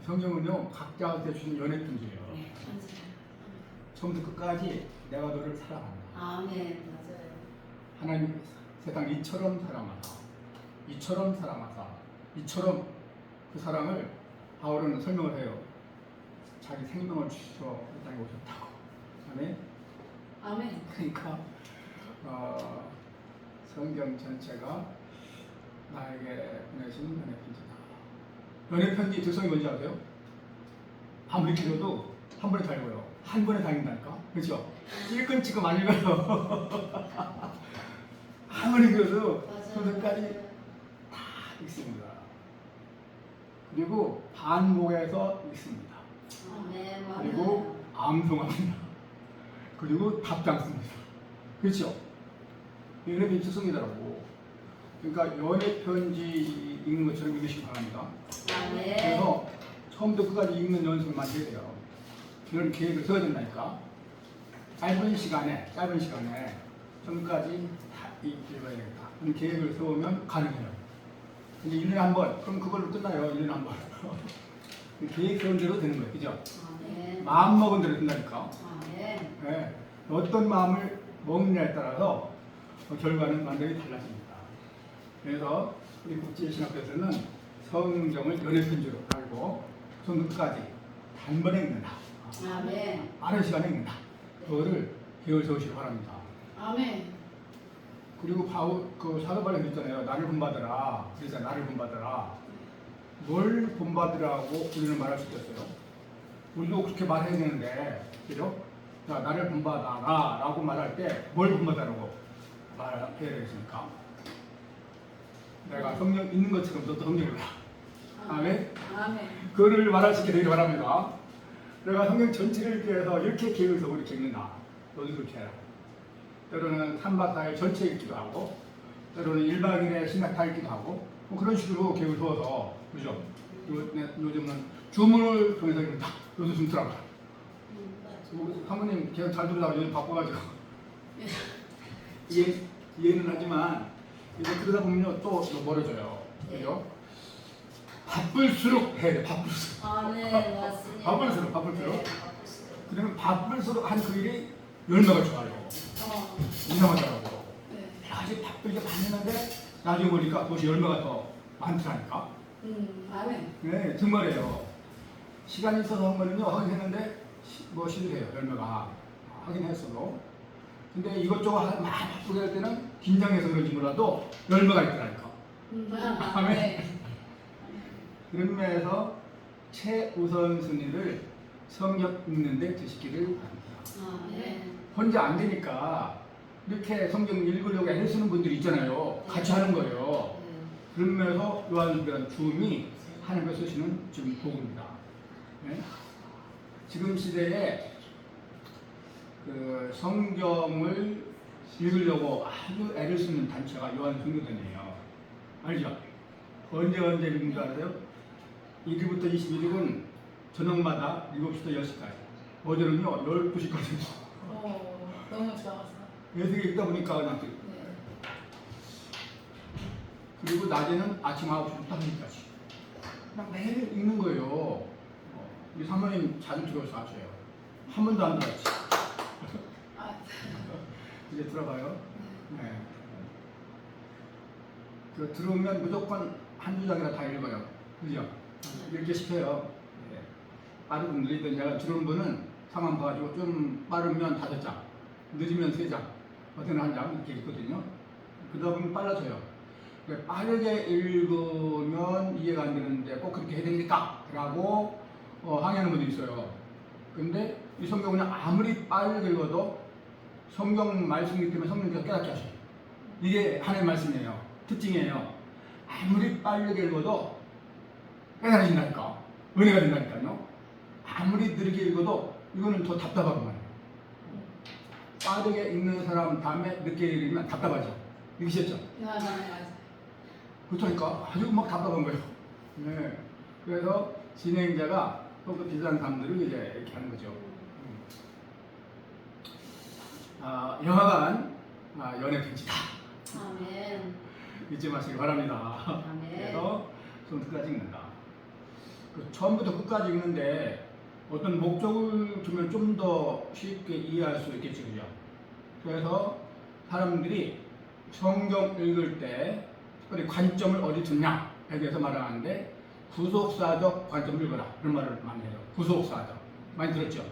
성경은요 각자한테 주신 연애 편지예요. 네, 맞아요. 처음부터 끝까지 내가 너를 사랑한다. 아멘. 맞아요. 하나님 세상 이처럼 사랑하사, 이처럼 사랑하사, 이처럼 그 사랑을 바울은 설명을 해요. 자기 생명을 주셔 이 땅에 오셨다고. 아멘. 아멘. 그러니까 성경 전체가 나에게 보내신 연애 편지다. 연애 편지 특성이 뭔지 아세요? 아무리 길어도 한 번에 다 읽어요. 한 번에 다 읽는다니까. 그렇죠? 찔끔찔끔 안 읽어요. 아무리 길어도 손끝까지 다 읽습니다. 그리고 반복해서 읽습니다. 아멘. 맞아요. 그리고 암송합니다. 그리고 답장 씁니다. 그렇죠? 연애 편지 특성이더라고. 그러니까 연애 편지 읽는 것처럼 읽으시기 바랍니다. 아멘. 그래서 처음부터 끝까지 읽는 연습을 많이 해야 돼요. 이런 계획을 세워야 된다니까. 짧은 시간에 처음까지 다 읽어야 되겠다. 그런 계획을 세우면 가능해요. 근데 1년에 한 번, 그럼 그걸로 끝나요. 1년에 한 번. 계획 세운 대로 되는 거예요. 그죠? 아멘. 마음 먹은 대로 된다니까. 아멘. 네. 어떤 마음을 먹느냐에 따라서 결과는 완전히 달라집니다. 그래서 우리 국제신학교에서는 성경을 연애편지로 알고 손끝까지 단번에 읽는다. 아멘. 빠른 시간에 읽는다. 그거를 기억을 세우시기 바랍니다. 아멘. 그리고 사도 바울이 그랬잖아요. 나를 본받으라. 그래서 나를 본받으라. 뭘 본받으라고 우리는 말할 수 있겠어요? 우리도 그렇게 말해야 되는데, 그죠? 자, 나를 본받아라 라고 말할 때 뭘 본받으라고 말해야 되겠습니까? 내가 성경 있는 것처럼 너도 성경을 봐. 아멘? 아멘. 그거를 말할 수 있게 되길 바랍니다. 내가 성경 전체를 읽기 위해서 이렇게 계획을 세우고 이렇게 읽는다. 너도 그렇게 해라. 때로는 3박 4일 전체 읽기도 하고, 때로는 1박 2일에 신약 다 읽기도 하고, 뭐 그런 식으로 계획을 세워서, 그죠? 요즘은 주문을 통해서 읽는다. 너도 좀 들어봐. 사모님 계획 잘 들으라고 요즘 바빠가지고. 이해는 하지만, 이제 그러다 보면요, 또 멀어져요. 그죠? 바쁠수록 해야 돼, 바쁠수록. 아멘. 맞습니다. 바쁠수록. 네, 바쁠수록. 그러면 바쁠수록 한 그 일이 열매가 좋아요. 이상하더라고. 네. 내가 아직 바쁘게 봤는데 나중에 보니까 그것이 열매가 더 많더라니까. 아멘. 네, 정말이에요. 시간이 있어서 한 거는요, 하긴 했는데 뭐 시들해요, 열매가. 하긴 했어도. 근데 이것저것 막 바쁘게 할 때는 긴장해서 그런지 몰라도 열매가 있더라니까. 아멘. 네. 그런 면에서 최우선순위를 성경 읽는데 두시기를 바랍니다. 아멘. 혼자 안 되니까 이렇게 성경 읽으려고 애쓰는 분들이 있잖아요. 같이 하는 거예요. 그런 면에서 요한복음 주음이 하나님께서 쓰시는 지금 복음입니다. 네? 지금 시대에 그 성경을 읽으려고 아주 애를 쓰는 단체가 요한 성교단이에요. 알죠? 언제 읽는 줄 알아요? 1일부터 21일은 저녁마다 7시부터 10시까지. 어제는요 12시까지. 너무 좋아서. 예술이 읽다 보니까 그냥 네. 그리고 낮에는 아침 9시부터 1시까지. 그냥 매일 읽는 거예요. 우리 사모님 자주 들어서 아셔요. 한 번도 안 들었지. 이제 들어봐요. 네. 그 들으면 무조건 한두 장이라 다 읽어요. 그죠? 이렇게 시켜요. 네. 빠르든 느리든 제가 들어오는 분은 상황 봐가지고 좀 빠르면 5장, 늦으면 3장, 어떤 한 장 이렇게 있거든요. 그러다 보면 빨라져요. 빠르게 읽으면 이해가 안 되는데 꼭 그렇게 해야 됩니까? 라고 항의하는 분도 있어요. 근데 이 성경은 아무리 빠르게 읽어도 성경 말씀이기 때문에 성령께서 깨닫게 하셔요. 이게 하나님의 말씀이에요. 특징이에요. 아무리 빠르게 읽어도 깨달아진다니까. 은혜가 된다니까요. 아무리 느리게 읽어도 이거는 더 답답한 거예요. 빠르게 읽는 사람 다음에 늦게 읽으면 답답하죠. 읽으셨죠? 맞아요. 그렇다니까 아주 막 답답한 거예요. 네. 그래서 진행자가 또 그 비슷한 사람들을 이제 이렇게 하는 거죠. 영화관 연애 편지다. 아멘. 잊지 마시기 바랍니다. 아멘. 그래서 손끝까지 읽는다. 처음부터 끝까지 읽는데 어떤 목적을 두면 좀 더 쉽게 이해할 수 있겠죠, 그죠? 그래서 사람들이 성경 읽을 때 특별히 관점을 어디 두냐에 대해서 말하는데 구속사적 관점을 읽어라 그런 말을 많이 해요. 구속사적 많이 들었죠?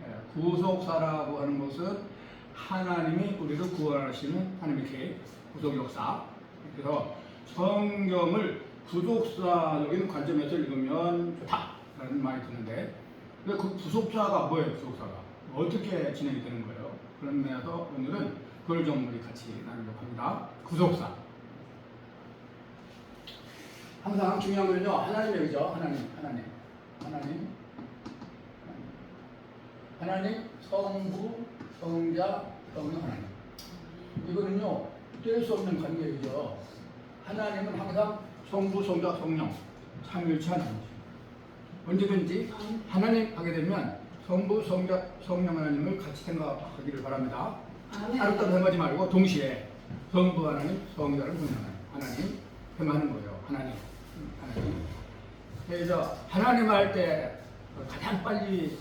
예, 구속사라고 하는 것은 하나님이 우리를 구원하시는 하나님의 계획, 구속 역사. 그래서 성경을 구속사적인 관점에서 읽으면 좋다라는 말이 드는데 그 구속사가 뭐예요? 구속사가 어떻게 진행이 되는 거예요? 그런 면에서 오늘은 그걸 좀 우리 같이 나누려고 합니다. 구속사. 항상 중요한 거는요, 하나님의 의죠. 하나님, 성부, 성자, 성령 하나님. 이거는요, 뗄 수 없는 관계이죠. 하나님은 항상 성부, 성자, 성령, 삼일체 하나님이죠. 언제든지 하나님 하게 되면 성부, 성자, 성령 하나님을 같이 생각하기를 바랍니다. 따로따로 생각하지 말고 동시에 성부 하나님, 성자를 성령 하나님 생각하는 거예요. 하나님. 그래서 하나님 할 때 가장 빨리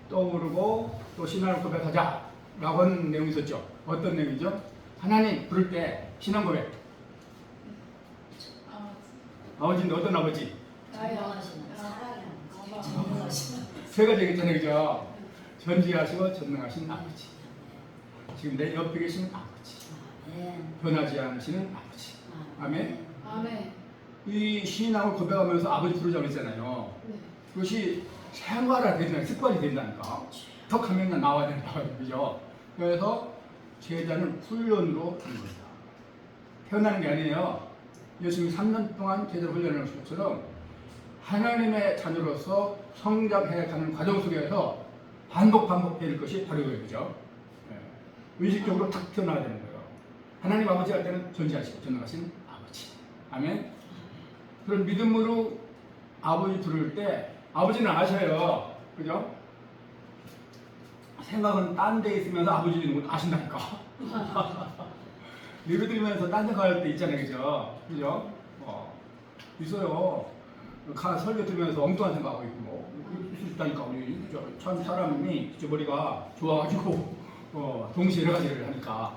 떠오르고 또 신앙을 고백하자라고 하는 내용이 있었죠. 어떤 내용이죠? 하나님 부를 때 신앙 고백. 아버지는 어떤 아버지? 세 가지 얘기잖아요, 그죠? 전지하시고 전능하신 아버지. 지금 내 옆에 계시는 아버지. 변하지 않으시는 아버지. 아멘. 아멘. 이 신앙을 고백하면서 아버지 부르자고 했잖아요. 네. 그것이 생활화되잖아요. 습관이 된다니까. 턱 하면 나와야 된다. 그죠? 그래서 제자는 훈련으로 하는 겁니다. 태어나는 게 아니에요. 예수님이 3년 동안 제자를 훈련하는 것처럼 하나님의 자녀로서 성장해가는 과정 속에서 반복될 것이 바로 이거예요. 그죠? 의식적으로 탁 태어나야 되는 거예요. 하나님 아버지 할 때는 전지하시고 전능하신 아버지. 아멘. 그런 믿음으로 아버지 부를 때 아버지는 아셔요. 그죠? 생각은 딴 데 있으면서 아버지 있는 건 아신다니까. 예배 드리면서 딴 데 갈 때 있잖아요. 그죠? 있어요. 설교 들으면서 엉뚱한 생각하고 있고 있을 수 있다니까. 우리 참 사람이 진짜 머리가 좋아가지고 동시에 여러 가지를 하니까.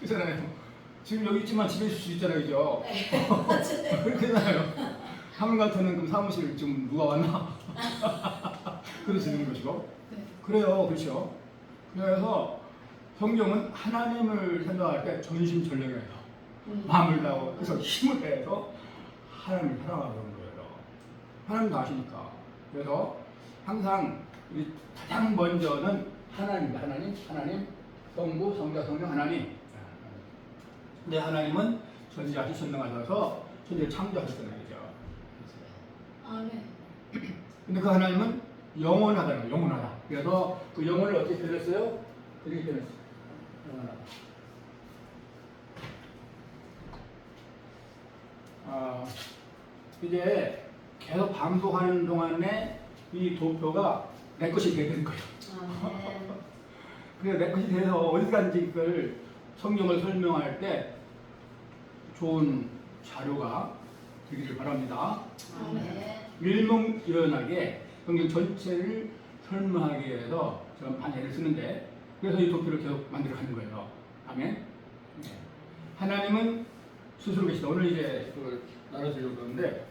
그렇잖아요. 지금 여기 있지만 집에 있을 수 있잖아요. 그죠? 그렇게 되잖아요. 하물 같으면 그럼 사무실 좀 누가 왔나? 그러시는 것이고. 그래요. 그렇죠. 그래서 성경은 하나님을 생각할 때 전심전력이에요. 마음을 다하고 그래서 힘을 빼서 하나님을 사랑하는 거예요. 하나님도 아시니까. 그래서 항상 가장 먼저는 하나님, 성부, 성자, 성령 하나님. 근데 하나님은 전지하시 전능하셔서 천지를 창조하셨다는 얘기죠. 아멘. 근데 그 하나님은 영원하다는 거예요. 영원하다. 그래서 그 영혼을 어떻게 표현했어요? 이렇게 표현했어요. 영원하다. 이제 계속 방송하는 동안에 이 도표가 내 것이 돼야 되는 거예요. 그래서 내 것이 돼서 어디까지 그걸 성경을 설명할 때 좋은 자료가 되기를 바랍니다. 일목요연하게 성경 전체를 설명하기 위해서 제가 많이 애를 쓰는데 그래서 이 도표를 계속 만들어가는 거예요. 아멘. 네. 하나님은 스스로 계시다. 오늘 이제 그걸 나눠드리려고 그러는데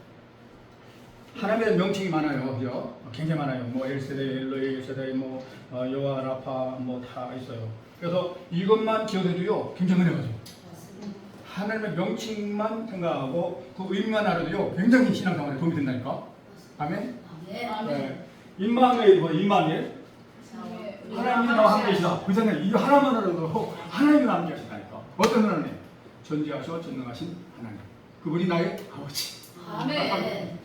하나님의 명칭이 많아요. 그죠? 굉장히 많아요. 뭐 엘세대, 엘로이, 엘세대, 뭐 여호와 라파 뭐 다 있어요. 그래서 이것만 기억해도요 굉장히 어려워요. 하나님의 명칭만 생각하고 그 의미만 알아도요 굉장히 신앙생활에 도움이 된다니까. 아멘. 네. 임마누엘 뭐 임마누엘? 하나님이 나와 함께 계시다. 그잖아요. 이거 하나만 알아도 하나님이 나와 함께 계시다니까. 어떤 하나님? 전지하시고 전능하신 하나님. 그분이 나의 아버지. 아멘.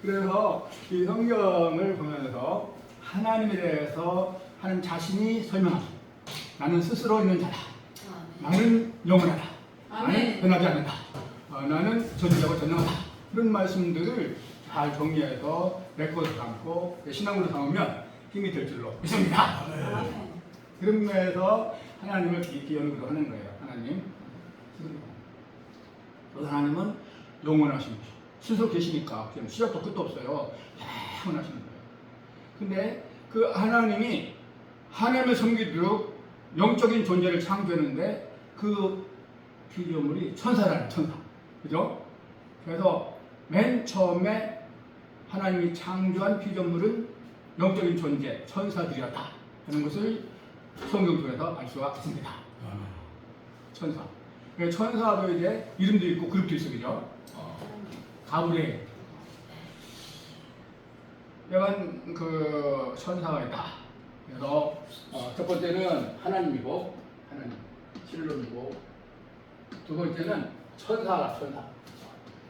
그래서 이 성경을 보면서 하나님에 대해서 하나님 자신이 설명하기. 나는 스스로 있는 자다. 나는 영원하다. 나는 변하지 않는다. 나는 전지하고 전능하다. 그런 말씀들을 잘 정리해서 내 것을 담고 내 신앙으로 담으면 힘이 될 줄로 믿습니다. 그런 면에서 하나님을 깊이 연구를 하는 거예요. 하나님. 하나님은 영원하신 스스로 계시니까 그냥 시작도 끝도 없어요. 영원하시는 거예요. 근데 그 하나님이 하나님을 섬기도록 영적인 존재를 창조했는데 그 피조물이 천사라는 천사. 그죠? 그래서 맨 처음에 하나님이 창조한 피조물은 영적인 존재, 천사들이었다 하는 것을 성경 통해서 알 수가 있습니다. 천사. 천사도 이제 이름도 있고 그룹도 있어, 그죠? 가브리엘. 이런 그 천사가 있다. 그래서 첫 번째는 하나님이고, 하나님, 신론이고, 두 번째는 천사가 천사.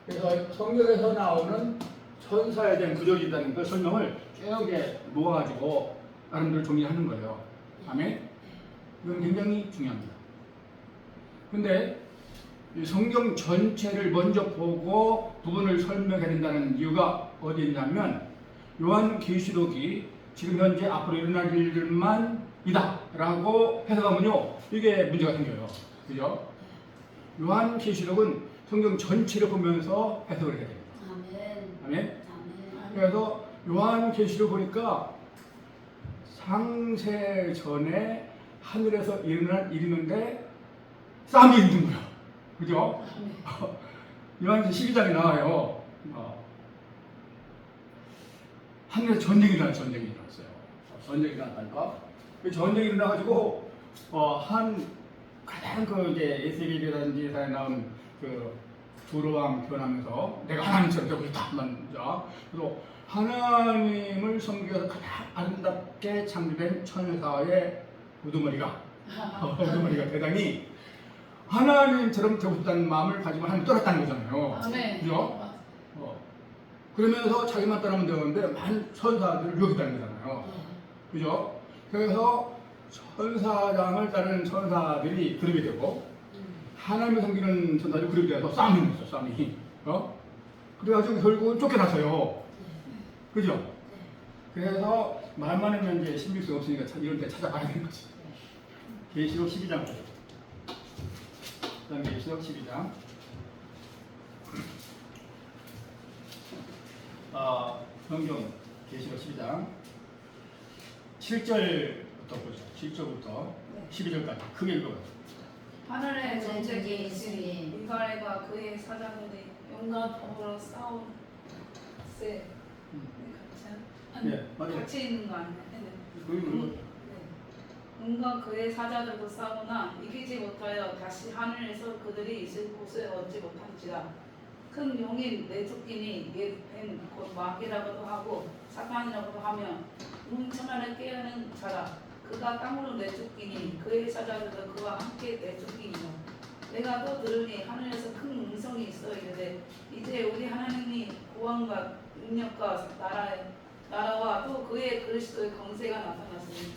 그래서 성경에서 나오는 천사에 대한 구절이 있다는 그 설명을 쭉 모아가지고 나름대로 정리하는 거예요. 아멘? 이건 굉장히 중요합니다. 근데 이 성경 전체를 먼저 보고 부분을 설명해야 된다는 이유가 어디 있냐면 요한계시록이 지금 현재 앞으로 일어날 일들만 이다라고 해석하면요 이게 문제가 생겨요. 그죠? 요한계시록은 성경 전체를 보면서 해석을 해야 됩니다. 아멘? 그래서 요한계시록 보니까 상세 전에 하늘에서 일어날 일이 있는데 싸움이 있는 거야. 그죠? 요한계시록 12장에 나와요. 하늘에서 전쟁이 일어났어요. 전쟁이 일어났다니까. 그 전쟁이 일어나가지고 한 가장 그 이제 에스겔이라든지 사에 나온 그 두로왕 표현하면서 내가 하나님처럼 되고 있다. 그래서 하나님을 섬기면서 가장 아름답게 창조된 천사의 우두머리가 대단히 하나님처럼 되고 싶다는 마음을 가지고 하나님 떠났다는 거잖아요. 그죠? 그러면서 자기만 떠나면 되는데 많은 천사들을 유혹했다는 거잖아요. 그죠? 그래서 천사장을 따르는 천사들이 그룹이 되고 하나님을 섬기는 천사들이 그룹이 돼서 싸움이 있어, 싸움이. 그래가지고 결국은 쫓겨났어요. 그죠? 그래서 말만 하면 이제 신빙 수가 없으니까 이런 데 찾아가야 되는 거지. 계시록 12장. 그다음 계시록 12장. 성경 계시록 12장 7절부터 보죠. 7절부터 12절까지 크게 읽어요. 하늘에 전쟁이 있으니 미가엘과 그의 사자들이 용과 더불어 싸우세. 같이 있는 거 아니에요? 용과 그의 사자들도 싸우나 이기지 못하여 다시 하늘에서 그들이 있을 곳에 얻지 못한지라. 큰 용인 내쫓기니 옛뱀 곧 마귀라고도 하고 사탄이라고도 하며 천하를 깨우는 자라. 그가 땅으로 내쫓기니 그의 사자들도 그와 함께 내쫓기니라. 내가 또 들으니 하늘에서 큰 음성이 있어 이르되 이제 우리 하나님이 구원과 능력과 나라와 또 그의 그리스도의 권세가 나타났으니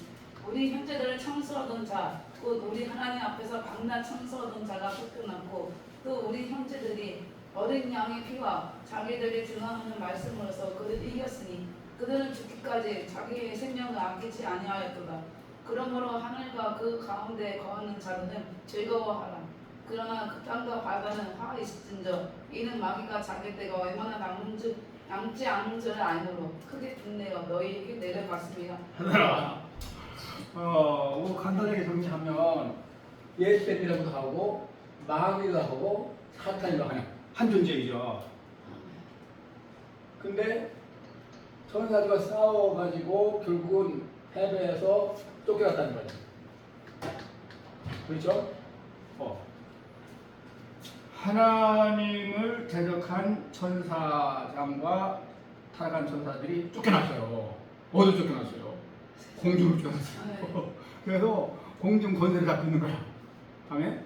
우리 형제들을 청소하던 자 곧 우리 하나님 앞에서 밤낮 청소하던 자가 쫓겨났고 또 우리 형제들이 어린 양의 피와 자기들이 증언하는 말씀으로서 그를 이겼으니 그들은 죽기까지 자기의 생명을 아끼지 아니하였도다. 그러므로 하늘과 그 가운데 거하는 자들은 즐거워하라. 그러나 그 땅과 바다는 화 있을진저 이는 마귀가 자기 때가 얼마나 남지 않은 줄을 알므로 크게 분내어 너희에게 내려갔습니다. 간단하게 정리하면 옛뱀이라고도 하고 마귀도 하고 사탄이라고 하는 한 존재이죠. 근데 천사들과 싸워가지고 결국은 패배해서 쫓겨났다는 거죠. 그렇죠? 하나님을 대적한 천사장과 타락한 천사들이 쫓겨났어요. 어디로 쫓겨났어요? 공중으로 쫓겨났어요. 그래서 공중 권세를 잡고 있는 거야. 아멘?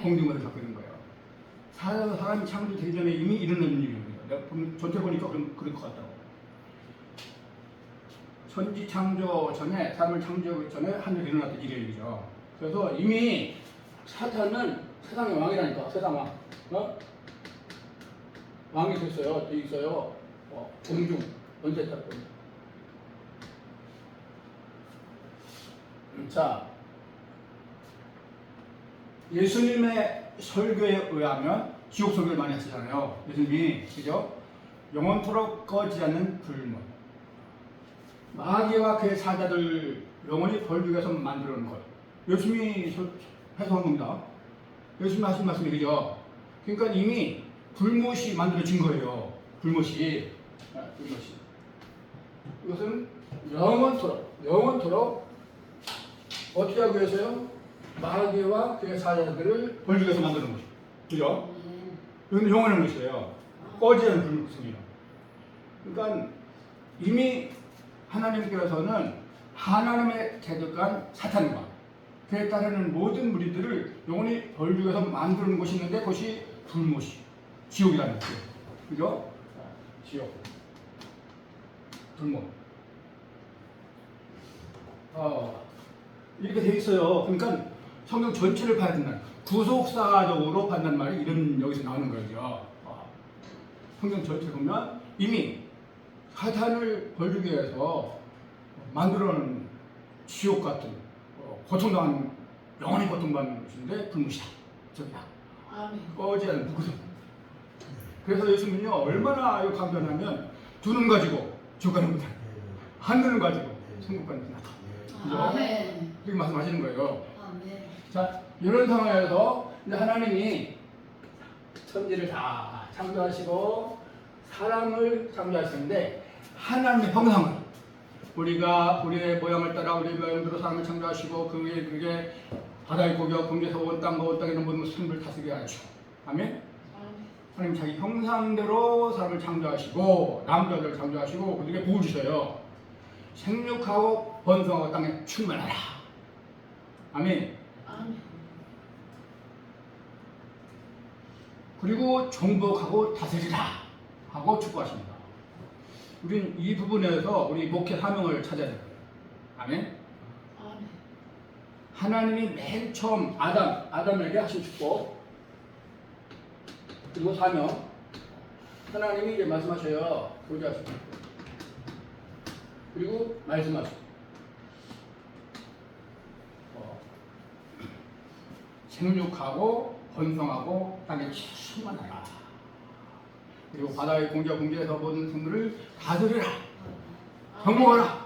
공중 권세를 잡고 있는 거예요. 사람이 창조되기 전에 이미 일어나는 일이에요. 내가 전체 보니까 그럴 것 같다고. 천지 창조 전에, 사람을 창조하기 전에 하늘에 일어났던 일이죠. 그래서 이미 사탄은 세상의 왕이라니까, 세상 왕. 왕이 됐어요. 돼 있어요. 공중, 언제 탔고. 자, 예수님의 설교에 의하면 지옥 설교를 많이 하시잖아요. 예수님이 그죠? 영원토록 꺼지지 않는 불문. 마귀와 그의 사자들 영원히 벌주에서 만들어 놓은 것. 예수님이 해석한 겁니다. 예수님이 하신 말씀이 그죠? 그러니까 이미 불못이 만들어진 거예요. 불못이. 불못이. 이것은 영원토록 어떻게 하기 위해서요? 마귀와 그의 사자들을 벌주에서 만드는 것이죠. 그죠? 이건 영원한 것이에요. 꺼지지 않는 불못입니다. 그러니까 이미 하나님께서는 하나님의 대적한 사탄과 그에 따르는 모든 무리들을 영원히 벌주에서 만드는 것이 있는데 그것이 불못이 지옥이라는 거예요. 그죠? 지옥. 불못. 이렇게 돼 있어요. 그러니까 성경 전체를 봐야 된다. 구속사적으로 판단 말이 이런 여기서 나오는 거죠. 성경 전체 보면 이미 사탄을 벌주기 위해서 만들어놓은 지옥 같은 고통당하는 영원히 고통받는 것인데 불못이다. 저기다. 꺼지지 않는 불구속. 그래서 예수님은요 얼마나 이거 강변하면 두 눈 가지고 지옥 가는 거다. 한 눈을 가지고 천국 가는 거다. 그죠? 그렇게 말씀하시는 거예요. 자, 이런 상황에서 이제 하나님이 천지를 다 창조하시고 사람을 창조하시는데 하나님의 형상을 우리가 우리의 모양을 따라 우리의 모양대로 사람을 창조하시고 그게 바다의 고기와 공중에서 온 땅과 온 땅에 있는 모든 생물을 다스리게 하죠. 아멘? 하나님 자기 형상대로 사람을 창조하시고 남자들을 창조하시고 그들에게 복을 주셔요. 생육하고 번성하고 땅에 충만하라. 아멘. 그리고 정복하고 다스리라 하고 축복하십니다. 우리는 이 부분에서 우리 목회 사명을 찾아야 돼요. 아멘. 하나님이 맨 처음 아담에게 하신 축복 그리고 사명 하나님이 이제 말씀하셔요. 교제하시고 그리고 말씀하시고 생육하고 번성하고 땅에 충만하라. 그리고 바다의 공기와 공기에서 모든 생물을 다스리라. 정복하라.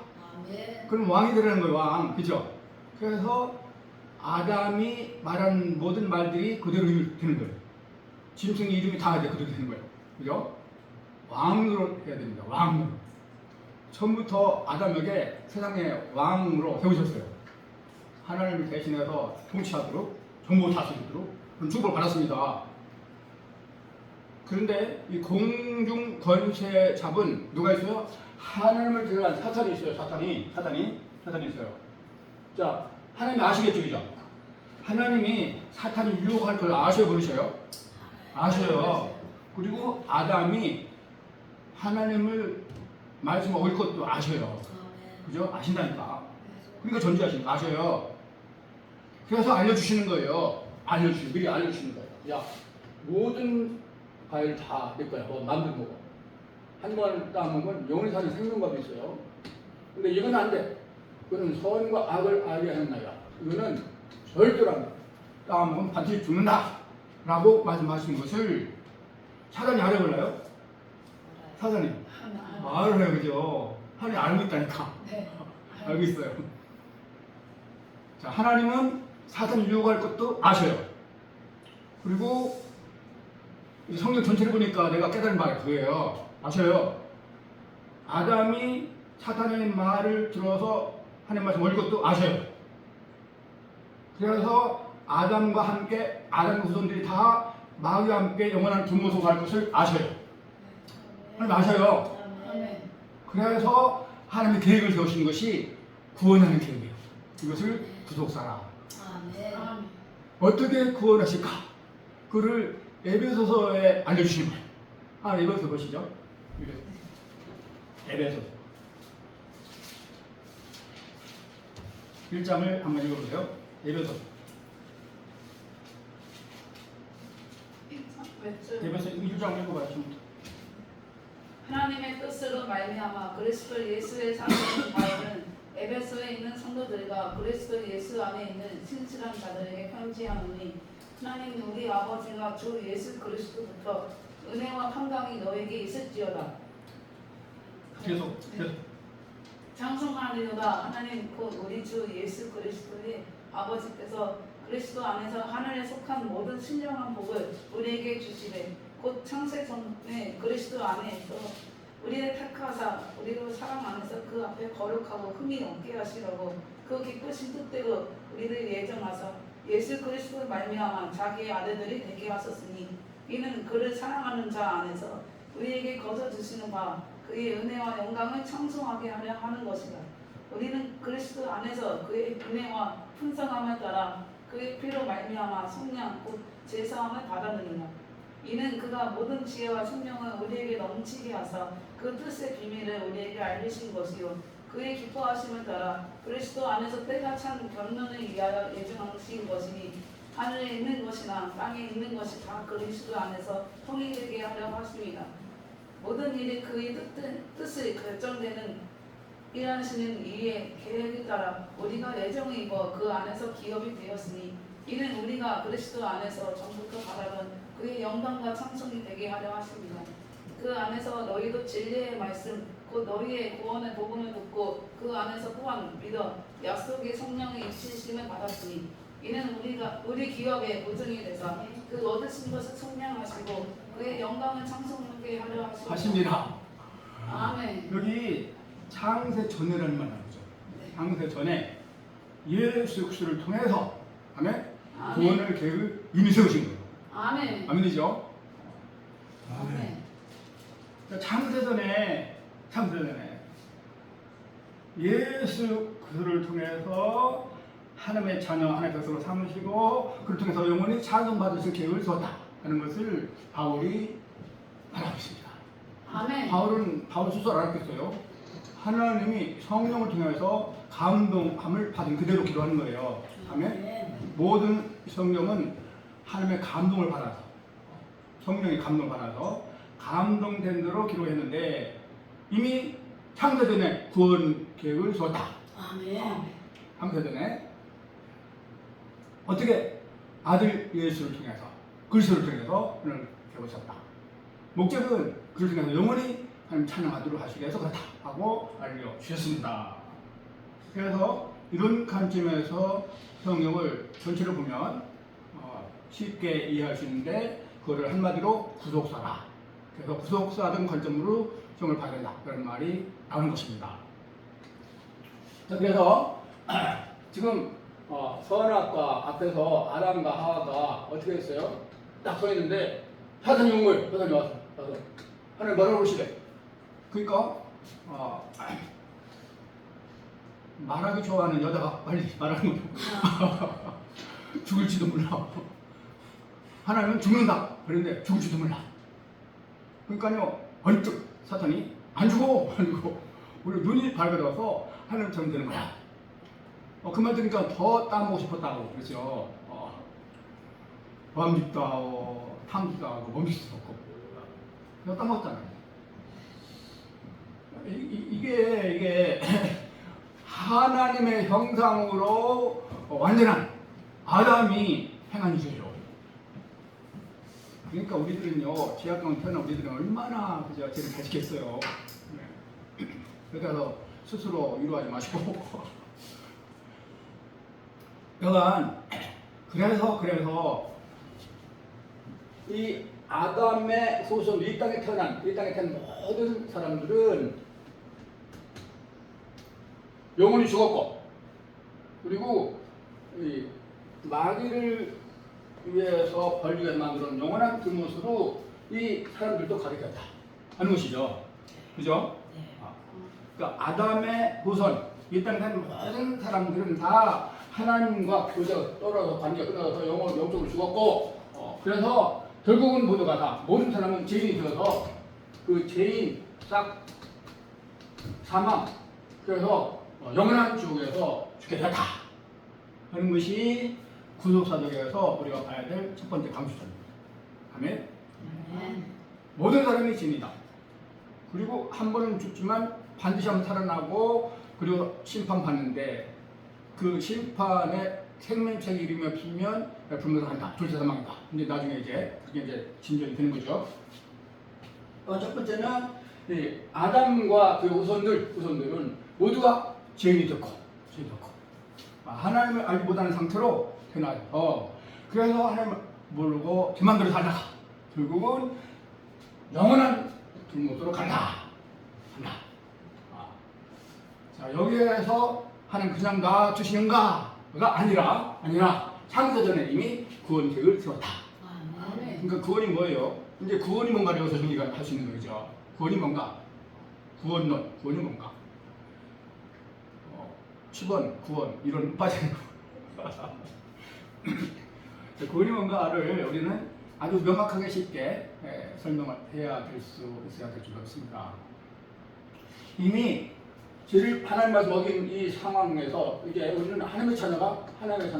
그럼 왕이 되라는 거예요. 왕. 그죠? 그래서 아담이 말한 모든 말들이 그대로 되는 거예요. 짐승의 이름이 다 이제 그대로 되는 거예요. 그죠? 왕으로 해야 됩니다. 왕으로. 처음부터 아담에게 세상의 왕으로 세우셨어요. 하나님을 대신해서 통치하도록 정복 다스리도록 그런 축복을 받았습니다. 그런데 이 공중 권세 잡은 누가 있어요? 하나님을 대적한 사탄이 있어요. 사탄이 있어요. 자, 하나님 아시겠죠, 그죠? 하나님이 사탄이 유혹할 걸 아셔요, 모르셔요? 아셔요. 그리고 아담이 하나님을 말씀 어길 것도 아셔요. 그죠? 아신다니까. 그러니까 전제하시니까 아셔요. 그래서 알려주시는 거예요. 미리 알려주시는 거예요. 야, 모든 과일 다 내 거야. 뭐 만들 먹어. 한 번 따먹으면 영원히 사는 생명과도 있어요. 근데 이건 안 돼. 그거는 선과 악을 알게 하는 나이야. 이거는 절대로 안 돼. 따먹으면 반드시 죽는다. 라고 말씀하신 것을 사단이 알아볼래요? 사단이 말을 해요, 그죠? 하나님 알고 있다니까. 네. 알고 있어요. 자, 하나님은 사탄 유혹할 것도 아셔요. 그리고 성경 전체를 보니까 내가 깨달은 바가 그거예요. 아셔요. 아담이 사탄의 말을 들어서 하나님 말씀 어길 것도 아셔요. 그래서 아담과 함께 아담 후손들이 다 마귀와 함께 영원한 분모소 갈 것을 아셔요. 하나님 아셔요. 그래서 하나님의 계획을 세우신 것이 구원하는 계획이에요. 이것을 구속사라. 어떻게 구원하실까? 그를 에베소서에 알려주시는 거예요. 에베소서 보시죠. 에베소서 1장을 한번 읽어보세요. 에베소서 1장 읽어봐요. 처음부터. 하나님의 뜻으로 말미암아 그리스도 예수의 사랑하는 바울은 에베소에 있는 성도들과 그리스도 예수 안에 있는 신실한 자들에게 편지하노니 하나님 우리 아버지가 주 예수 그리스도부터 은혜와 평강이 너에게 있을지어다. 계속. 장성하리로다. 하나님 곧 우리 주 예수 그리스도의 아버지께서 그리스도 안에서 하늘에 속한 모든 신령한 복을 우리에게 주시되 곧 창세 전에 그리스도 안에서 우리를 택하사 우리로 사랑 안에서 그 앞에 거룩하고 흠이 없게 하시려고 그 기쁘신 뜻대로 우리를 예정하사 예수 그리스도를 말미암아 자기의 아들들이 되게 하셨으니 이는 그를 사랑하는 자 안에서 우리에게 거저 주시는 바 그의 은혜와 영광을 창송하게 하려 하는 것이다. 우리는 그리스도 안에서 그의 은혜와 풍성함을 따라 그의 피로 말미암아 속량 곧 제사함을 받았느니라. 이는 그가 모든 지혜와 성령을 우리에게 넘치게 하사 그 뜻의 비밀을 우리에게 알리신 것이요 그의 기뻐하심을 따라 그리스도 안에서 때가 찬 결론을 위하여 예정하신 것이니 하늘에 있는 것이나 땅에 있는 것이 다 그리스도 안에서 통일되게 하려 하십니다. 모든 일이 그의 뜻을 결정되는 일하시는 이의 계획에 따라 우리가 예정을 입어 그 안에서 기업이 되었으니 이는 우리가 그리스도 안에서 전부터 바라던 그의 영광과 찬송이 되게 하려 하십니다. 그 안에서 너희도 진리의 말씀 곧 너희의 구원의 복음을 듣고 그 안에서 또한 믿어 약속의 성령의 입히심을 받았으니 이는 우리 기업의 보증이 되사 그 얻으신 것을 청량하시고 그의 영광을 창송하게 하려 하십니다. 아멘. 여기 창세 전이라는 말 나오죠. 창세 전에 예수 그리스도를 통해서 아멘. 구원을 계획을 이미 세우신 거예요. 아멘. 아멘이죠. 아멘. 창세 전에 예수 그리스도를 통해서 하나님의 자녀 하나님의 백성으로 삼으시고 그를 통해서 영원히 찬송받으실 계획을 세웠다 하는 것을 바울이 말하고 있습니다. 아멘. 바울 스스로 알았겠어요. 하나님이 성령을 통해서 감동함을 받은 그대로 기도하는 거예요. 아멘. 모든 성령은 하나님의 감동을 받아서 성령의 감동을 받아서 감동된 대로 기도했는데 이미 창세전에 구원 계획을 세웠다. 아멘. 창세전에 어떻게 아들 예수를 통해서 그리스도를 통해서 그를 세우셨다. 목적은 그를 통해서 영원히 하나님 찬양하도록 하시기 위해서 그렇다 하고 알려주셨습니다. 그래서 이런 관점에서 성경을 전체를 보면 쉽게 이해할 수 있는데 그거를 한마디로 구속사다. 그래서 구속사된 관점으로 성경을 봐야 된다. 그런 말이 나오는 것입니다. 자, 그래서 지금 선악과 앞에서 아담과 하와가 어떻게 했어요? 딱 서 있는데 사탄이 온 거예요. 사탄이 와서 하나님 뭐라고 그러시래? 그러니까 말하기 좋아하는 여자가 빨리 말하는 거예요. 죽을지도 몰라. 하나님은 죽는다. 그런데 죽을지도 몰라. 그러니까요, 언뜻 사탄이 안 죽어! 우리 눈이 밝아져서 하나님처럼 되는 거야. 그 말 들으니까 더 따먹고 싶었다고 그랬죠. 마음집도 하고, 탐지도 하고, 멈출 수 없고. 그래서 따먹었잖아요. 이게 하나님의 형상으로 완전한 아담이 행한 일이죠. 그러니까 우리들은요, 제약강을 태어난 우리들은 얼마나 그저 죄를 잘 지켰어요. 그래서 스스로 위로하지 마시고. 여간 그래서 이 아담의 후손, 이 땅에 태어난 모든 사람들은 영원히 죽었고, 그리고 이 마귀를 위해서 벌기 위해서 만들어놓은 영원한 그릇으로 이 사람들도 가르쳤다 하는 것이죠. 그죠? 그러니까 아담의 후손, 이 땅에 사는 모든 사람들은 다 하나님과 교제가 떨어져서 관계가 끊어져서 영적으로 죽었고, 그래서 결국은 모두가 다 모든 사람은 죄인이 되어서 그 죄인 싹 사망, 그래서 영원한 지옥에서 죽게 되었다 하는 것이 구속사적에서 우리가 봐야 될 첫 번째 강조점입니다. 아멘. 모든 사람이 죄인이다. 그리고 한 번은 죽지만 반드시 한번 살아나고 그리고 심판받는데 그 심판의 생명책 이름이 피면 불멸한다. 둘째 사망이다. 근데 나중에 이제 그게 이제 진전이 되는 거죠. 첫 번째는 이 아담과 그 후손들은 모두가 죄인이 됐고, 하나님을 알지 못하는 상태로 태어나요. 그래서 하나님을 모르고 제 맘대로 살다가 결국은 영원한 불못으로 간다. 자, 여기에서 하나님 그냥 놔두시는가가 아니라 창세전에 이미 구원 계획을 세웠다. 그러니까 구원이 뭐예요? 이제 구원이 뭔가를 여기서 정리가 할 수 있는 거죠. 구원이 뭔가? 구원이 뭔가? 10원, 구원 이런 빠지는 거. 구원이 뭔가를 우리는 아주 명확하게 쉽게 설명을 해야 될 수 있어야 될 줄 없습니다. 이미 죄를 하나님 말씀 어긴 이 상황에서 이제 우리는 하나님의 자녀가 하나님의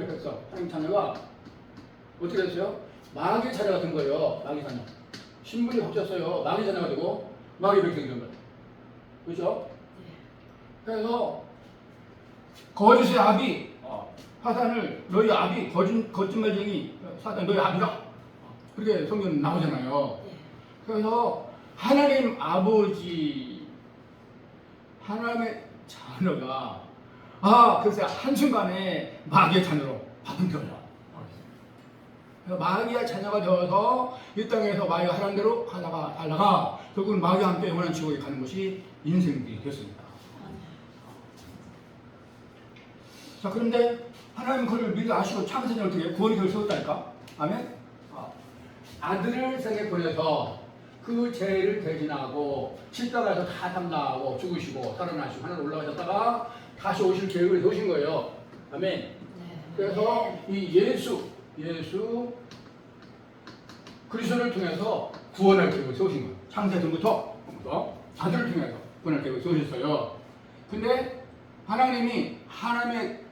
백성, 하나님의 자녀가 어떻게 됐어요? 마귀의 자녀가 된 거예요. 마귀 자녀. 신분이 바뀌었어요. 마귀 자녀가 되고 마귀 백성이 된 거예요. 그렇죠? 그래서 거짓의 아비 사단을 너희 아비 거짓말쟁이 사단 너희 아비다. 그렇게 성경 나오잖아요. 그래서 하나님 아버지 하나님의 자녀가 글쎄 한순간에 마귀의 자녀로 바뀐 거예요. 마귀의 자녀가 되어서 이 땅에서 마귀가 하라는 대로 하다가 결국은 마귀와 함께 영원한 지옥에 가는 것이 인생이 됐습니다. 자, 그런데 하나님 그걸 미리 아시고 창세전을 어떻게 구원이 될 수 있다니까? 아멘? 아들을 세상에 보내서 그 죄를 대신하고 십자가에서 다 담당하고 죽으시고 살아나시고 하늘 올라가셨다가 다시 오실 계획을 세우신 거예요. 아멘? 그래서 이 예수 그리스도를 통해서 구원할 계획을 세우신 거예요. 창세전부터 아들을 통해서 구원할 계획을 세우셨어요. 근데 하나님이 하나님의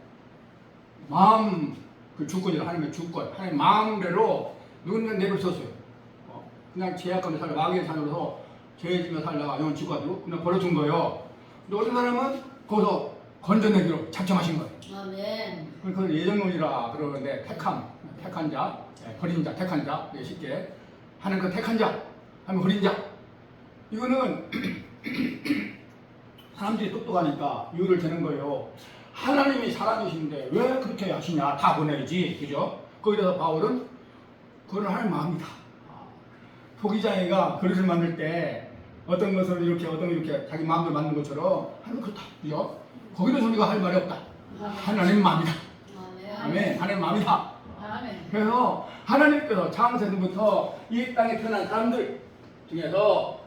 마음 그 주권이라 하나님의 주권, 하나님의 마음대로 누군가 내버렸었어요. 그냥 죄악 가운데 살다가 마귀의 자녀로서 죄지며 살다가 영원 지옥 가도록 그냥 버려둔 거예요. 근데 어떤 사람은 거기서 건져내기로 작정하신 거예요. 아멘. 그걸 예정론이라 그러는데 택한 자, 버린 자, 택한 자, 쉽게 하는 그 택한 자, 하면 버린 자. 이거는 사람들이 똑똑하니까 이유를 대는 거예요. 하나님이 사랑이신데 왜 그렇게 하시냐? 다 보내야지, 그죠? 거기다가 바울은 그거는 하나님 마음이다. 토기장이가 그릇을 만들 때 어떤 것을 이렇게 자기 마음대로 만든 것처럼 하나님 그렇다, 그죠? 거기는 우리가 할 말이 없다. 하나님 마음이다. 아멘. 하나님 마음이다. 아멘. 그래서 하나님께서 창세전부터 이 땅에 태어난 사람들 중에서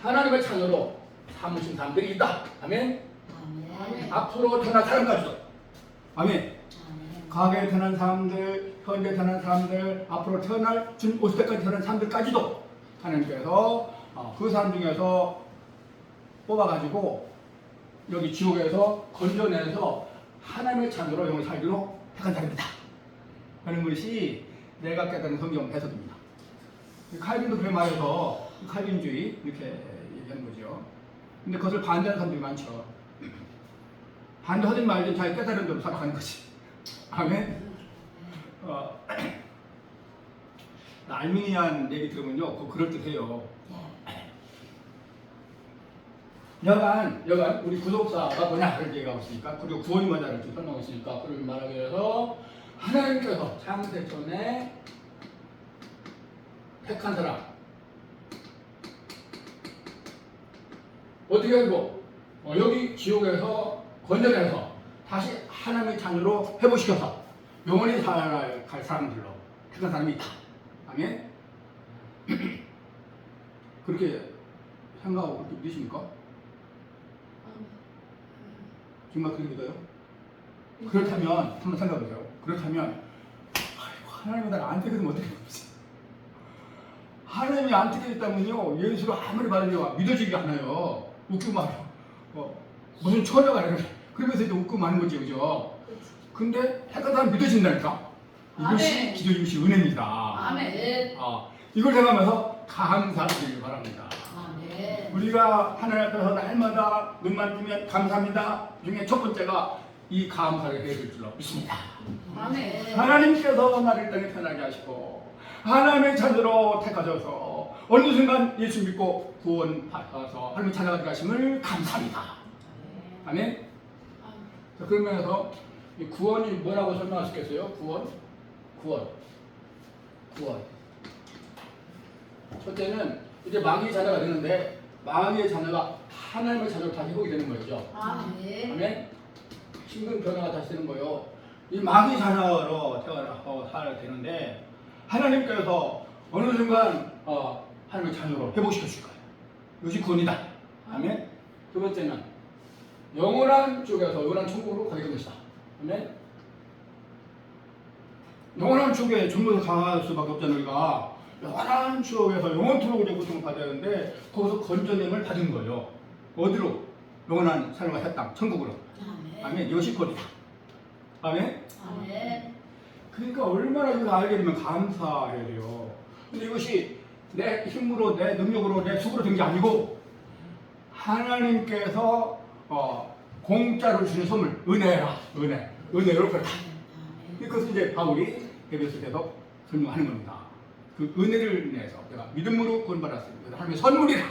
하나님의 자녀로 삼으신 사람들이 있다. 아멘. 아멘. 앞으로 태어날 사람까지도. 아멘. 아멘. 과거에 태어난 사람들, 현재 태어난 사람들, 앞으로 태어날 준 50대까지 태어난 사람들까지도 하나님께서 그 사람 중에서 뽑아가지고 여기 지옥에서 건져내서 하나님의 자녀로 영을 살기로 택한 사람이다. 하는 것이 내가 깨달은 성경 해석입니다. 칼빈도 그래 말해서 칼빈주의 이렇게 얘기하는 거죠. 근데 그것을 반대하는 사람들이 많죠. 반대하든 말든 자기 깨달은 대로 살아가는 거지. 아멘. 알미니안 얘기 들으면요, 그거 그럴듯해요. 여간 우리 구속사가 뭐냐 그런 얘기가 없으니까, 그리고 구원이 뭐냐를 좀 설명하고 있으니까 그걸 말하기 위해서 하나님께서 창세전에 택한 사람 어떻게 하고 여기 지옥에서 건져내서 다시 하나님의 자녀로 회복시켜서 영원히 살아갈 사람들로 택한 사람이 있다. 아멘. 그렇게 생각하고 그렇게 믿으십니까? 정말 그렇게 믿어요? 그렇다면 한번 생각해보세요. 그렇다면 하나님이 나를 안 택해주면 어떻게 되지? 하나님이 안 택해줬다면요, 예수를 아무리 말해도 믿어지지 않아요. 웃기고 말이요. 무슨 처녀가 이렇게 그러면서 이제 웃고 마는 거지, 그죠? 근데 택한 사람 믿어진다니까? 이것이 아멘. 기도 이것이 은혜입니다. 아멘. 이걸 생각하면서 감사드리길 바랍니다. 아멘. 우리가 하나님 앞에서 날마다 눈만 뜨면 감사합니다 중에 첫 번째가 이 감사를 해야 될 줄로 믿습니다. 아멘. 하나님께서 나를 땅에 편하게 하시고 하나님의 자녀로 택하셔서 어느 순간 예수 믿고 구원받아서 하나님 찾아가 가심을 감사합니다. 아멘. 자, 그러면서 이 구원이 뭐라고 설명할 수 있겠어요? 구원. 첫째는 이제 마귀의 자녀가 되는데 마귀의 자녀가 하나님의 자녀로 다시 회복이 되는 거죠. 아멘. 아멘. 신분 변화가 다시 되는 거예요. 이 마귀 자녀로 태어나서 살아야 되는데 하나님께서 어느 순간 하나님의 자녀로 회복시켜 줄 거예요. 이것이 구원이다. 아멘. 두 번째는 영원한 쪽에서 영원한 천국으로 가게 된 것이다. 아멘. 영원한 쪽에 전부 다 강할 수밖에 없잖아요. 우리가 영원한 추억에서 영원토록 우리 고통을 받아야 하는데 거기서 건져냄을 받은 거예요. 어디로? 영원한 삶과 새 땅, 천국으로. 아멘. 아멘. 이것이 구원이다. 아멘. 아멘. 그러니까 얼마나 이걸 알게 되면 감사해야 돼요. 근데 이것이 내 힘으로, 내 능력으로, 내 수고로 된 게 아니고 하나님께서 공짜로 주신 선물, 은혜라, 은혜로 그렇다. 그것을 이제 바울이 에베소 계속 설명하는 겁니다. 그 은혜를 인해서 내가 믿음으로 구원받았습니다. 하나님의 선물이라.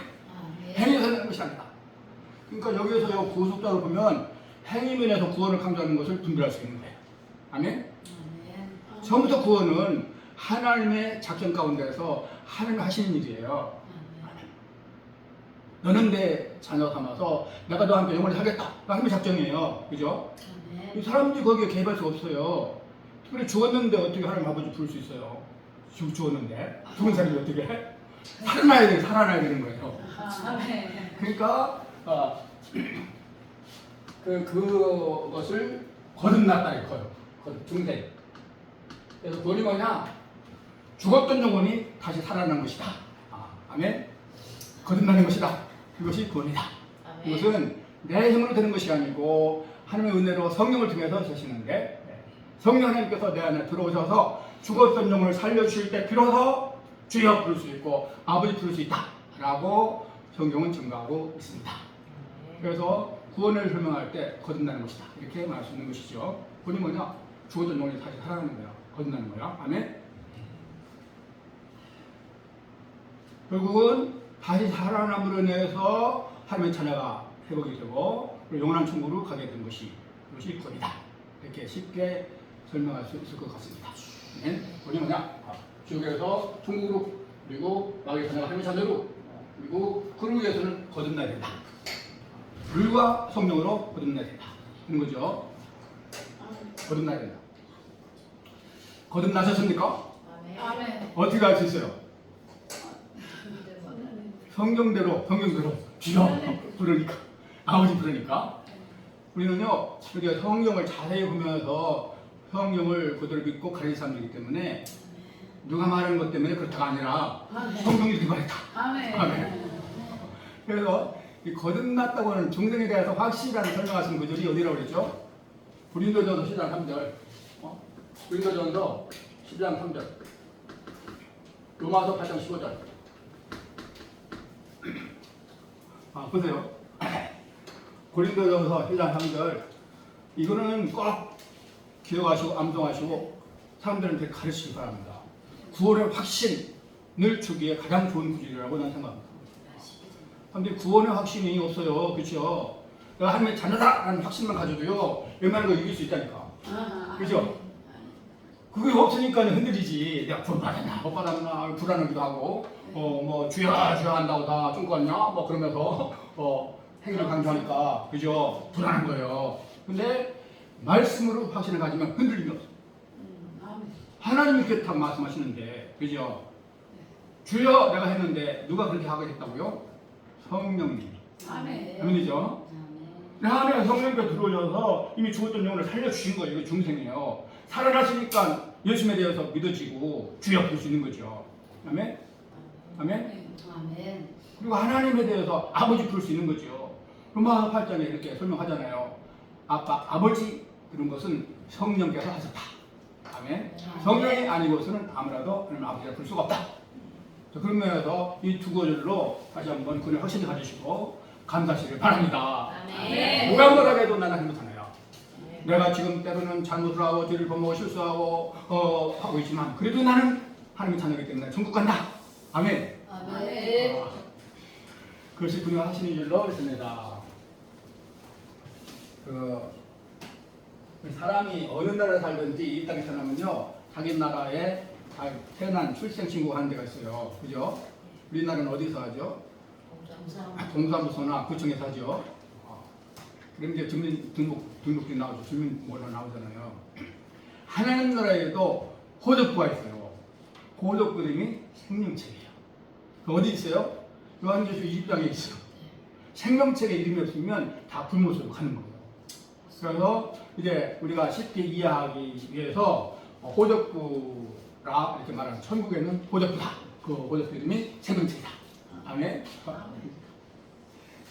행위에서 낸 것이 아니다. 그러니까 여기에서 고속자로 보면 행위로 인해서 구원을 강조하는 것을 분별할 수 있는 거예요. 아멘? 처음부터 구원은 하나님의 작전 가운데서 하나님이 하시는 일이에요. 너는 내 자녀 삼아서 내가 너와 함께 영원히 살겠다. 하나님의 작정이에요. 그죠? 이 사람들이 거기에 개입할 수 없어요. 특별히 죽었는데 어떻게 하나님 아버지 부를 수 있어요? 죽었는데 죽은 사람이 어떻게 해? 살아나야 되는 거예요. 아멘. 그러니까 그것을 거듭났다 이거예요. 중생. 그래서 구원이 뭐냐? 죽었던 영혼이 다시 살아난 것이다. 아멘. 거듭나는 것이다. 그것이 구원이다. 이것은 내 힘으로 되는 것이 아니고 하나님의 은혜로 성령을 통해서 되시는데 성령 하나님께서 내 안에 들어오셔서 죽었던 영혼을 살려주실 때 비로소 주여 부를 수 있고 아버지 부를 수 있다 라고 성경은 증거하고 있습니다. 그래서 구원을 설명할 때 거듭나는 것이다 이렇게 말할 수 있는 것이죠. 구원이 뭐냐? 죽었던 영혼이 다시 살아나는 거야. 거듭나는 거야. 아멘. 결국은 다시 살아남으로 인해서 하나님의 자녀가 회복이 되고 영원한 천국으로 가게 된 것이 이것이 구원이다. 이렇게 쉽게 설명할 수 있을 것 같습니다. 구원이 뭐냐? 지옥에서 천국으로 그리고 마귀의 자녀가 하나님의 자녀로 그리고 그를 위해서는 거듭나야 된다. 물과 성령으로 거듭나야 된다. 그런 거죠. 거듭나야 된다. 거듭나셨습니까? 아멘. 어떻게 알 수 있어요? 성경대로 주여 부르니까 아버지 부르니까 우리는요 이렇게 성경을 자세히 보면서 성경을 그대로 믿고 가르치는 사람이기 때문에 누가 말하는 것 때문에 그렇다가 아니라 성경이 이렇게 말했다. 아멘. 그래서 이 거듭났다고 하는 중생에 대해서 확실하게 설명하신 구절이 어디라고 그랬죠? 고린도전서 10장 3절 고린도전서 10장 3절 로마서 8장 15절 보세요. 고린도전서 1장 3절 이거는 꼭 기억하시고 암송하시고 사람들한테 가르치기 바랍니다. 구원의 확신을 주기에 가장 좋은 구절이라고 저는 생각합니다. 근데 구원의 확신이 없어요. 그렇죠? 내가 하나님의 자녀다라는 확신만 가져도요 웬만한 거 이길 수 있다니까. 그렇죠? 그게 없으니까 흔들리지. 내가 구원 받았나 못 받았나 불안하기도 하고 뭐 주여 한다고 다 쫑긋냐 뭐 그러면서 행위를 강조하니까 그죠? 불안한 거예요. 근데 말씀으로 확신을 가지면 흔들림이 없어. 하나님이 이렇게 딱 말씀하시는데 그죠? 주여 내가 했는데 누가 그렇게 하게 됐다고요? 성령님. 아멘. 아멘이죠? 하나님의 성령께서 들어오셔서 이미 죽었던 영혼을 살려주신 거예요. 이거 중생이에요. 살아나시니까 예수님에 대해서 믿어지고 주여 부를 수 있는 거죠. 아멘? 아멘? 아멘. 그리고 하나님에 대해서 아버지 부를 수 있는 거죠. 로마서 8장에 이렇게 설명하잖아요. 아빠, 아버지 이런 것은 성령께서 하셨다. 아멘. 성령이 아니고서는 아무라도 하나님 아버지를 볼 수가 없다. 자, 그런 면에서 이 두 구절로 다시 한번 그의 확신을 가지시고 감사하시길 바랍니다. 아멘. 누가 뭐라 해도 나는 행복하네요. 내가 지금 때로는 잘못을 하고 죄를 범하고 실수하고 하고 있지만 그래도 나는 하나님의 자녀이기 때문에 천국 간다. 아멘. 아멘. 그것이 그녀가 하시는 일로 있습니다. 사람이 어느 나라에 살든지 이 땅에 태어나면요 자기 나라에 태어난 출생 신고하는 데가 있어요. 그죠? 우리나라는 어디서 하죠? 동사무소나 구청에서 하죠. 그럼 이제 주민 등록증 나오죠. 주민번호 나오잖아요. 하나님 나라에도 호적부가 있어요. 그 호적부 이름이 생명책이에요. 그 어디 있어요? 요한계시록 20장에 있어요. 생명책에 이름이 없으면 다 불못으로 가는 거예요. 그래서 이제 우리가 쉽게 이해하기 위해서 호적부라 이렇게 말하는 천국에는 호적부다. 그 호적부 이름이 생명책이다. 아멘.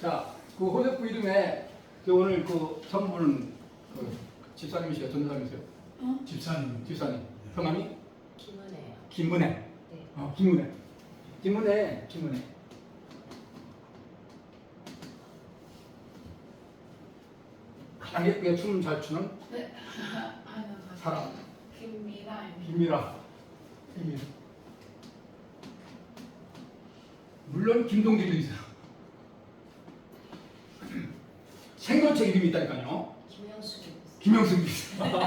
자, 그 호적부 이름에 오늘 그 전부는 집사님이세요? 전사님이세요? 집사님. 성함이? 김은혜요. 김문혜. 네. 김문혜. 가장 예쁘게 춤 잘 추는 네. 사람. 김미라입니다. 김미라. 물론 김동길도 있어요. 생명책 이름이 있다니까요. 김영숙이 있어요.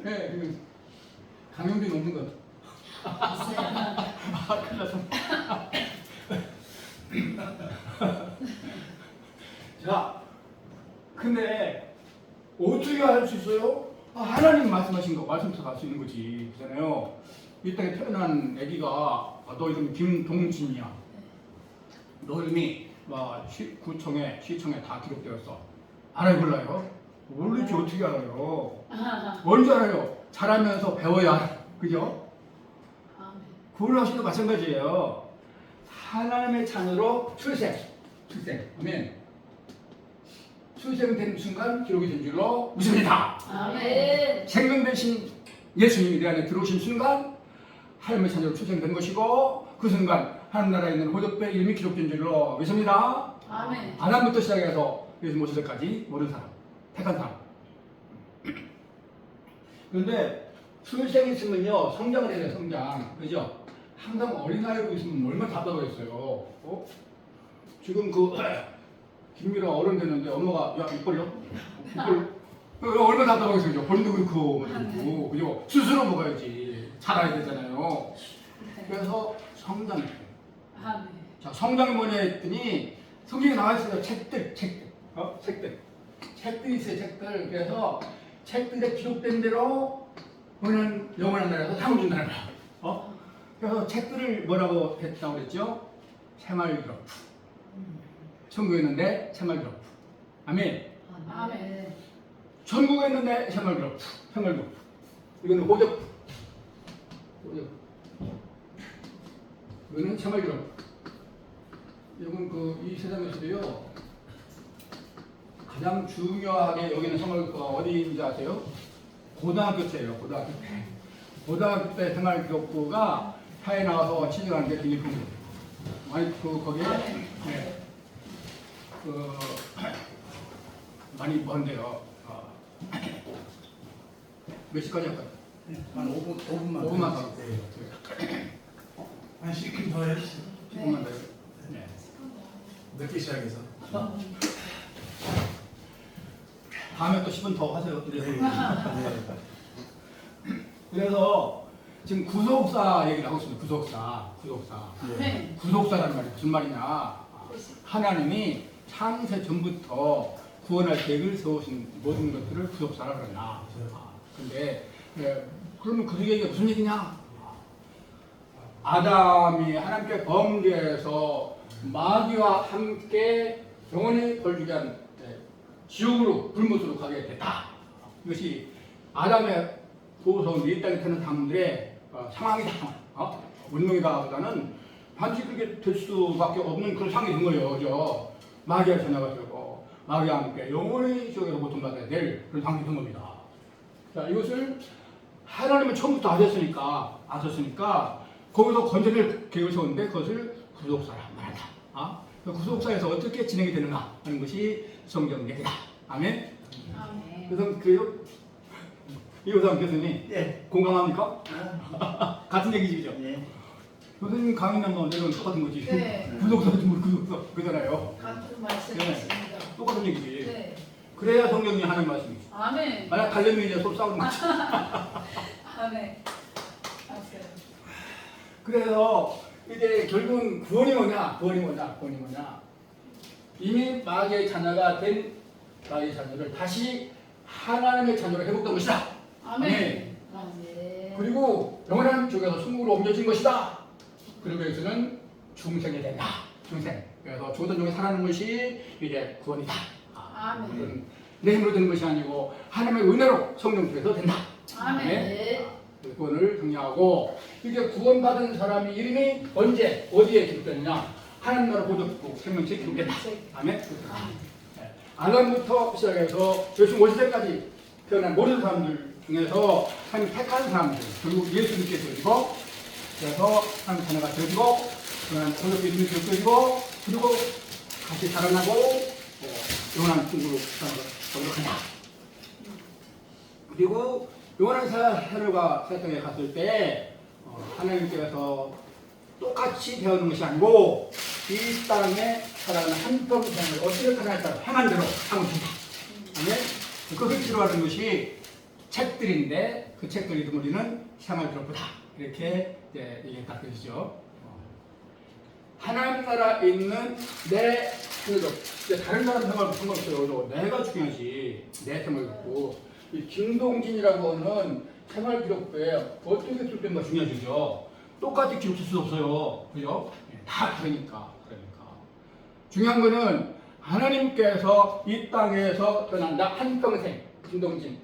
네, 김영숙. 강영빈 없는 것. 큰일 났어. 자, 근데 어떻게 할 수 있어요? 하나님 말씀하신 거 말씀부터 갈 수 있는 거지. 그잖아요. 이 땅에 태어난 아기가 너 이름이 김동진이야. 너 이름이 구청에 시청에 다 기록되었어. 알아요, 몰라요? 모르지 어떻게 알아요? 뭔지 알아요? 자라면서 배워야 알아. 그죠? 구원하시도 마찬가지예요. 하나님의 자녀로 출생. 아멘. 출생된 순간 기록이 된 줄로 믿습니다. 아멘. 생명되신 예수님이 내 안에 들어오신 순간 하나님의 자녀로 출생된 것이고 그 순간 하나님 나라에 있는 호적부에 이름이 기록된 줄로 믿습니다. 아멘. 아담부터 시작해서 예수 오실 때까지 모든 사람, 택한 사람. 그런데 출생이 있으면요 성장을 해야 돼요. 성장. 그죠? 항상 어린아이로 있으면 얼마나 답답하겠어요. 지금 김미라 어른 됐는데 엄마가 야 입 벌려? 얼마나 답답하겠어요. 벌도 그렇고 그죠? 스스로 먹어야지. 자라야 되잖아요. 그래서 성장이 돼요. 아멘. 자, 성장이 뭐냐 했더니 성경에 나와 있어요. 책들. 책들이 있어요. 책들. 그래서 책들에 기록된 대로 우리는 영원한 나라에서 상을 준다는 거야. 그래서 책들을 뭐라고 했다고 그랬죠? 생활기록. 천국에 있는데 생활기록. 아멘. 아멘. 천국에 있는데 생활기록. 이거는 호적. 이거는 생활기록. 이건 이 세상에서도요 가장 중요하게 여기는 생활기록부가 어디인지 아세요? 고등학교 때예요. 고등학교 때 생활기록부가 사회에 나가서 취직하는 게 굉장히 힘들어요. 거기에 많이 먼데요. 몇 시까지 할까요? 한 5분만 5분만 더. 한 10분 더 해요. 10분만 더요. 네. 늦게 시작해서. 다음에 또 10분 더 하세요. 네. 그래서 지금 구속사 얘기를 하고 있습니다. 구속사. 네. 구속사라는 말이 무슨 말이냐? 하나님이 창세 전부터 구원할 계획을 세우신 모든 것들을 구속사라 그러나. 근데 그러면 그 얘기가 무슨 얘기냐? 아담이 하나님께 범죄해서 마귀와 함께 영원히 벌주게 한 지옥으로 불못으로 가게 됐다. 이것이 아담의 보호성 이 땅에 태어난 사람들의 상황이다. 운명이다보다는 반드시 그렇게 될 수밖에 없는 그런 상황이 된 거예요. 그죠? 마귀와 전화가 되고 마귀와 함께 영원히 지옥에서 고통받아야 될 그런 상황이 된 겁니다. 자, 이것을 하나님은 처음부터 아셨으니까 거기서 건져낼 계획을 세웠는데 그것을 구속사라 말한다. 그 구속사에서 어떻게 진행이 되는가 하는 것이 성경 얘기다. 아멘. 아멘. 그래서 이호상 교수님 예. 공감합니까? 아, 같은 얘기죠. 예. 교수님 강의 나면 내용 똑같은 거지. 네. 구속사 좀 구속사 그잖아요. 같은 말씀이십니다. 똑같은 얘기지. 네. 그래야 성경이 하는 말씀이지. 아멘. 만약 갈려면 이제 서로 싸우는 거지. 아멘. 맞아요. 그래서 이제 결국은 구원이 뭐냐? 이미 마귀의 자녀가 된 마귀의 자녀를 다시 하나님의 자녀로 회복된 것이다. 아멘. 아멘. 그리고 영원한 쪽에서 천국으로 옮겨진 것이다. 그리고 여기서는 중생이 된다. 중생. 그래서 조던 중에 살아가는 것이 이제 구원이다. 아멘. 그건 내 힘으로 되는 것이 아니고 하나님의 은혜로 성령 속에서 된다. 아멘. 네. 그 구원을 정리하고 이게 구원받은 사람이 이름이 언제 어디에 기록되느냐? 하나님 나라 보존국 생명체 기록된다. 아멘. 네. 아담부터 시작해서 예수 오시대까지 태어난 모든 사람들 중에서 하나님 택한 사람들 결국 예수님께 드리고 그래서 하나님 자녀가 되어지고 그러한 고독의 이름이 기록되고 그리고 같이 살아나고 영원한 천국으로 정복한다. 그리고 영원한 사람과 세상에 갔을 때 하나님께서 똑같이 배우는 것이 아니고 이 땅에 살아가는 한평생을 어떻게 하나님 따라 행한 대로 하고 있습니다. 아멘. 그것을 기록하는 것이 책들인데 그 책들 이름 우리는 생활 기록부다. 이렇게 이제 얘기했다 그러시죠. 하나님 나라에 있는 내 생활 다른 사람 생활도 상관없어요. 내가 중요하지. 내 생활 기록부. 이 김동진이라고 하는 생활 기록부에 어떻게 기록된가 중요하죠. 똑같이 기록할 수 없어요. 그죠? 다 다르니까. 중요한 거는 하나님께서 이 땅에서 태어난다. 한평생. 김동진.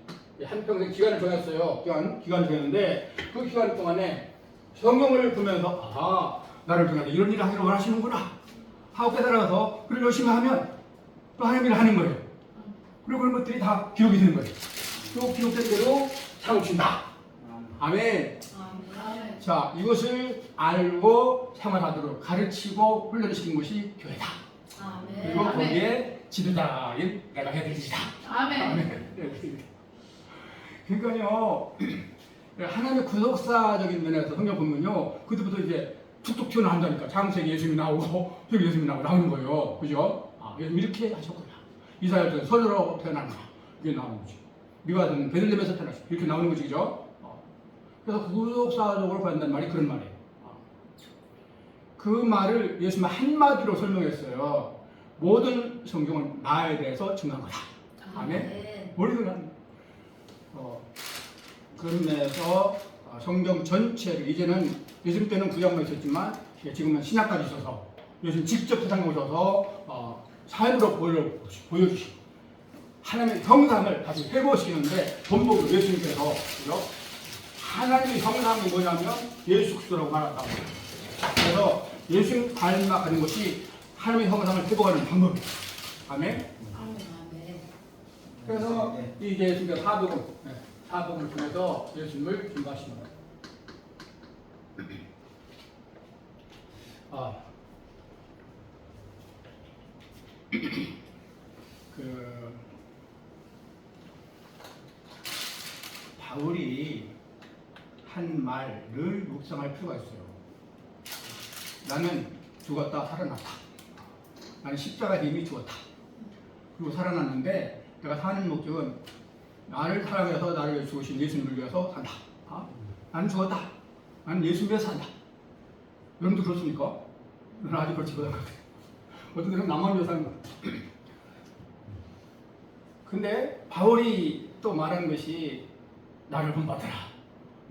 한평생 기간을 정했어요. 기간을 정했는데 그 기간 동안에 성경을 보면서 나를 통해서 이런 일을 하기를 원하시는구나 하고 깨달아서 그걸 열심히 하면 또 하나님 일을 하는 거예요. 그리고 그런 것들이 다 기록이 되는 거예요. 또 기록된 대로 사고친다. 아멘. 아멘. 자, 이것을 알고 생활하도록 가르치고 훈련시킨 것이 교회다. 그리고 아멘. 거기에 지도자인 내가 해드리지다. 아멘. 그러니까요, 하나님의 구속사적인 면에서 성경 보면요, 그때부터 이제 툭툭 튀어나온다니까. 장세기 예수님이 나오고, 저기 예수님이 나오는 거예요. 그죠? 예수님 이렇게 하셨구나. 이사야 때 선으로 태어난다. 이게 나오는 거지. 미가는 베들레헴에서 태어났어. 이렇게 나오는 거지, 그죠? 그래서 구속사적으로 받는다는 말이 그런 말이에요. 그 말을 예수님은 한마디로 설명했어요. 모든 성경은 나에 대해서 증거한 거다. 아멘. 모르는 그런 면에서 성경 전체를 이제는 예수님 때는 구약만 있었지만 지금은 신약까지 있어서 예수님 직접 세상에 오셔서 삶으로 보여주시고 하나님의 형상을 다시 회복시키는데 본보기로 예수님께서 그죠? 하나님의 형상이 뭐냐면 예수 그리스도라고 말한다고. 그래서 예수님 닮아가는 것이 하나님의 형상을 회복하는 방법이에요. 아멘. 그래서 이제 예수님께서 사복을 통해서 예수님을 증거하시는 거예요. 바울이 한 말을 묵상할 필요가 있어요. 나는 죽었다 살아났다. 나는 십자가에 이미 죽었다. 그리고 살아났는데 내가 사는 목적은 나를 사랑해서 나를 죽으신 예수님을 위해서 산다. 나는 죽었다. 나는 예수님 위해서 산다. 여러분도 그렇습니까? 저는 아직 그렇지 못한 것 같아요. 어떤 데는 나만 위해서 사는 것 같아요. 근데 바울이 또 말하는 것이 나를 본받아라.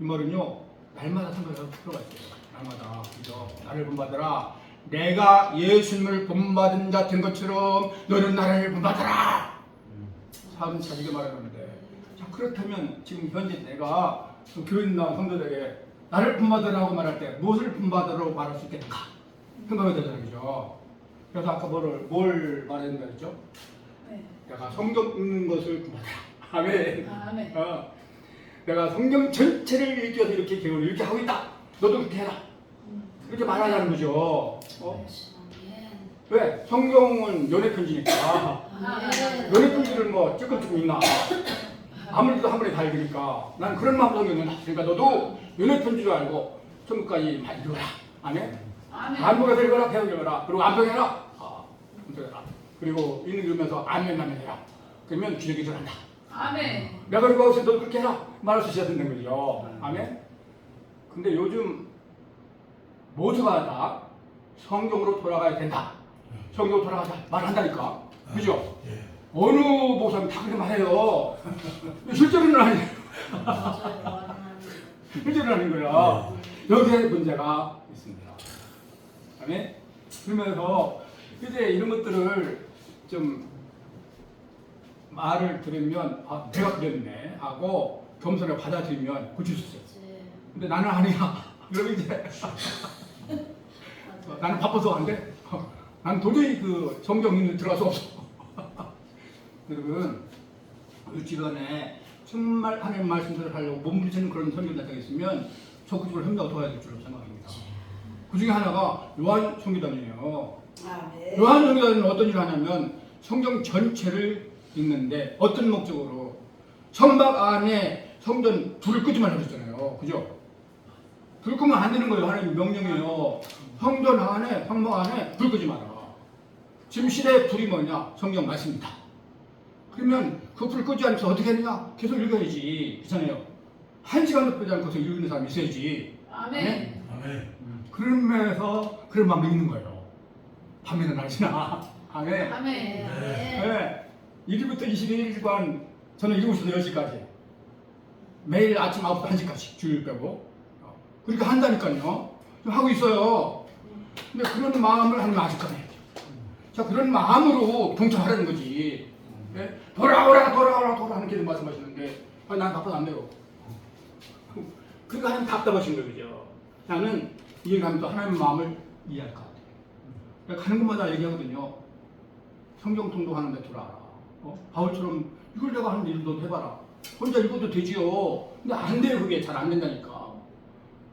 이 말은요, 날마다 생각할 필요가 있어요. 날마다. 그죠? 나를 본받아라. 내가 예수님을 본받은 자 된 것처럼 너는 나를 본받아라. 사람 자기가 말하는데. 자, 그렇다면 지금 현재 내가 교인 나온 성도들에게 나를 본받으라고 말할 때 무엇을 본받으라고 말할 수 있겠는가? 생각이 되잖아요. 그죠? 그래서 아까 뭘 말했는가 했죠? 네. 내가 성경 읽는 것을 본받아라. 아멘. 아멘. 내가 성경 전체를 읽어서 이렇게 기록을 이렇게 하고 있다. 너도 그렇게 해라. 이렇게 말하자는 거죠. 왜? 성경은 연애 편지니까. 연애 편지를 뭐 찔끔찔끔 읽나? 아무래도 한 번에 다 읽으니까. 난 그런 마음으로 성경은 그러니까 너도 연애 편지를 알고 천국까지 많이 읽어라. 아멘? 안보에서 읽어라, 배워 읽어라. 그리고 안평해라. 안평해라. 그리고 읽으면서 아멘 해라. 그러면 기적이 일어난다. 아멘. 내가 이거 하고서 너 그렇게 해라. 말할 수 있어야 된다는 거죠. 아멘? 근데 요즘 모두가 다 성경으로 돌아가야 된다. 성경으로 돌아가자. 말한다니까. 그죠? 예. 어느 목사님 다 그렇게 말해요. 실제로는 아니에요. 실제로는 아닌 거야. 여기에 문제가 있습니다. 아멘? 그러면서 이제 이런 것들을 좀 말을 들으면 아, 내가 그랬네 하고 겸손하게 받아들이면 고칠 수 있어요. 근데 나는 아니야. 그러면 이제 나는 바빠서 안 돼. 나는 도저히 그 성경 읽는 들어갈 수 없어. 여러분, 이 주변에 정말 하나님 말씀들을 하려고 몸부리치는 그런 선교사가 있으면 적극적으로 협력을 도와야 될 줄로 생각합니다. 그 중에 하나가 요한 선교단이에요. 요한 선교단은 어떤 일을 하냐면 성경 전체를 읽는데 어떤 목적으로 성막 안에 성전 불을 끄지만 하셨잖아요. 그죠? 불 끄면 안 되는 거예요. 하나님 명령이에요. 성전 안에, 성막 안에 불 끄지 마라. 지금 시대의 불이 뭐냐? 성경 말씀이다. 그러면 그 불 끄지 않고서 어떻게 했느냐? 계속 읽어야지. 그렇잖아요. 1시간도 빼지 않고서 읽는 사람이 있어야지. 아멘. 아멘. 그런 면에서 그런 마음이 있는 거예요. 밤에는 알지나. 아멘. 아멘. 네. 1일부터 21일간 저는 7시부터 10시까지 매일 아침 9시부터 1시까지 주일 빼고 그렇게 한다니까요. 하고 있어요. 근데 그런 마음을 하나님 아실 거네요. 자, 그런 마음으로 동참하라는 거지. 네? 돌아오라 하는 게 말씀하시는데 난 바빠서 안 돼요. 그러니까 하나님 답답하신 거예요. 그죠? 나는 이해가면서 하나님의 마음을 이해할 것 같아요. 그러니까 가는 곳마다 얘기하거든요. 성경 통독하는데 들어와라. 바울처럼 이걸 내가 하는 일도 해봐라. 혼자 읽어도 되지요. 근데 안 돼요. 그게 잘 안 된다니까.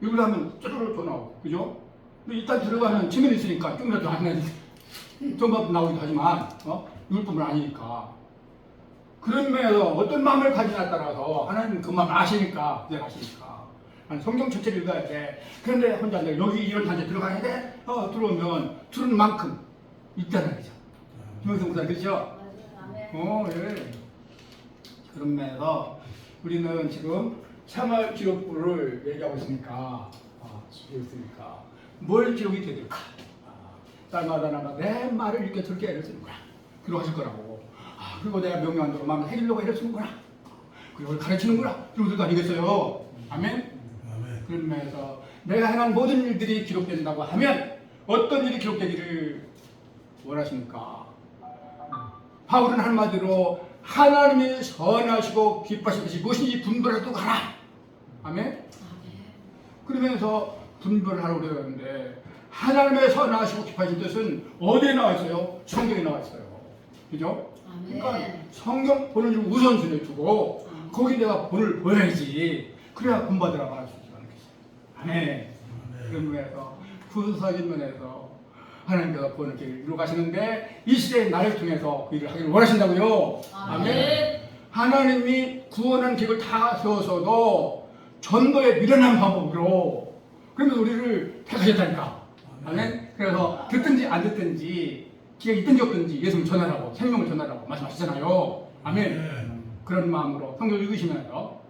이걸 하면 쪼르르 더 나오고. 그죠? 근데 일단 들어가면 지면이 있으니까 좀이라도 안 나지. 전부 나오기도 하지만 읽을 뿐만 아니니까. 그런 면에서 어떤 마음을 가지냐에 따라서 하나님 그 마음을 아시니까 내가 아시니까 성경 전체를 읽어야 돼. 그런데 혼자 여기 이런 단체 들어가야 돼? 들어오면 들은 만큼 있다는 거죠. 김영성 목사 그렇죠? 예. 그런 면에서 우리는 지금 생활 기록부를 얘기하고 있으니까 뭘 기록이 되될까? 날마다 내 말을 이렇게 들게 애를 쓰는구나. 기록하실 거라고. 그리고 내가 명령한 대로 마음을 해주려고 애를 쓰는구나. 그리고 가르치는구나. 그리고 도 아니겠어요. 아멘? 그런 면에서 내가 행한 모든 일들이 기록된다고 하면 어떤 일이 기록되기를 원하십니까? 바울은 한마디로 하나님이 선하시고 기뻐하신 것이 무엇인지 분별해도 가라. 아멘? 그러면서 분별을 하려고 그러는데 하나님의 선하시고 기뻐하신 뜻은 어디에 나와 있어요? 성경에 나와 있어요. 그죠? 그러니까 성경 보는 줄 우선순위에 두고 거기 내가 본을 보여야지. 그래야 본받으라고 할 수 있는 것이죠. 아멘. 그런 면에서 구속적인 면에서 하나님께서 본을 이루어 가시는데 이 시대의 나를 통해서 그 일을 하기를 원하신다고요. 아멘. 하나님이 구원한 계획을 다 세워서도 전도에 미련한 방법으로 그러면서 우리를 택하셨다니까. 아멘. 그래서 듣든지 안 듣든지 기회가 있든지 없든지 예수를 전하라고 생명을 전하라고 말씀하시잖아요. 아멘. 그런 마음으로 성경 읽으시면서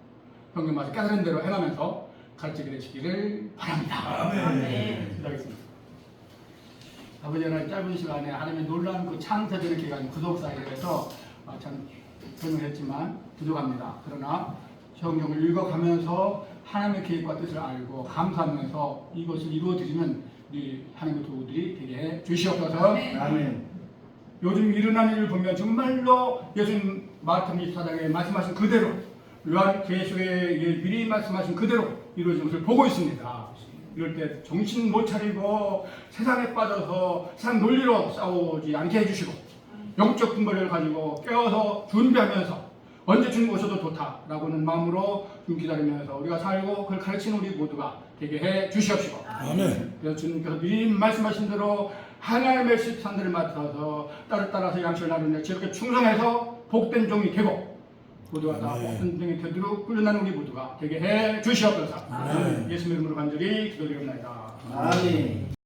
성경 말씀 깨달은 대로 행하면서 가르치게 되시기를 바랍니다. 아멘. 시작하겠습니다. 아버지는 짧은 시간에 하나님의 놀라운 그 창세전의 기간 구속사에 대해서 참 설명했지만 부족합니다. 그러나 성경을 읽어가면서 하나님의 계획과 뜻을 알고 감사하면서 이것을 이루어드리는 우리 하나님의 도우들이 되게 해 주시옵소서. 아멘. 요즘 일어나는 일을 보면 정말로 예수님 마태 24장에 말씀하신 그대로 요한계시록에 미리 말씀하신 그대로 이루어진 것을 보고 있습니다. 이럴 때 정신 못 차리고 세상에 빠져서 세상 논리로 싸우지 않게 해주시고 영적 분별을 가지고 깨어서 준비하면서 언제 주님 오셔도 좋다라고는 마음으로 좀 기다리면서 우리가 살고 그걸 가르치는 우리 모두가 되게 해 주시옵시고 아멘. 그래서 주님께서 미리 말씀하신 대로 하나님의 식산들을 맡아서 따라서 양식을 나누는 지역에 충성해서 복된 종이 되고 모두가 다 아멘. 복된 종이 되도록 훈련하는 우리 모두가 되게 해 주시옵소서. 아멘. 예수님 이름으로 간절히 기도드리옵나이다. 아멘.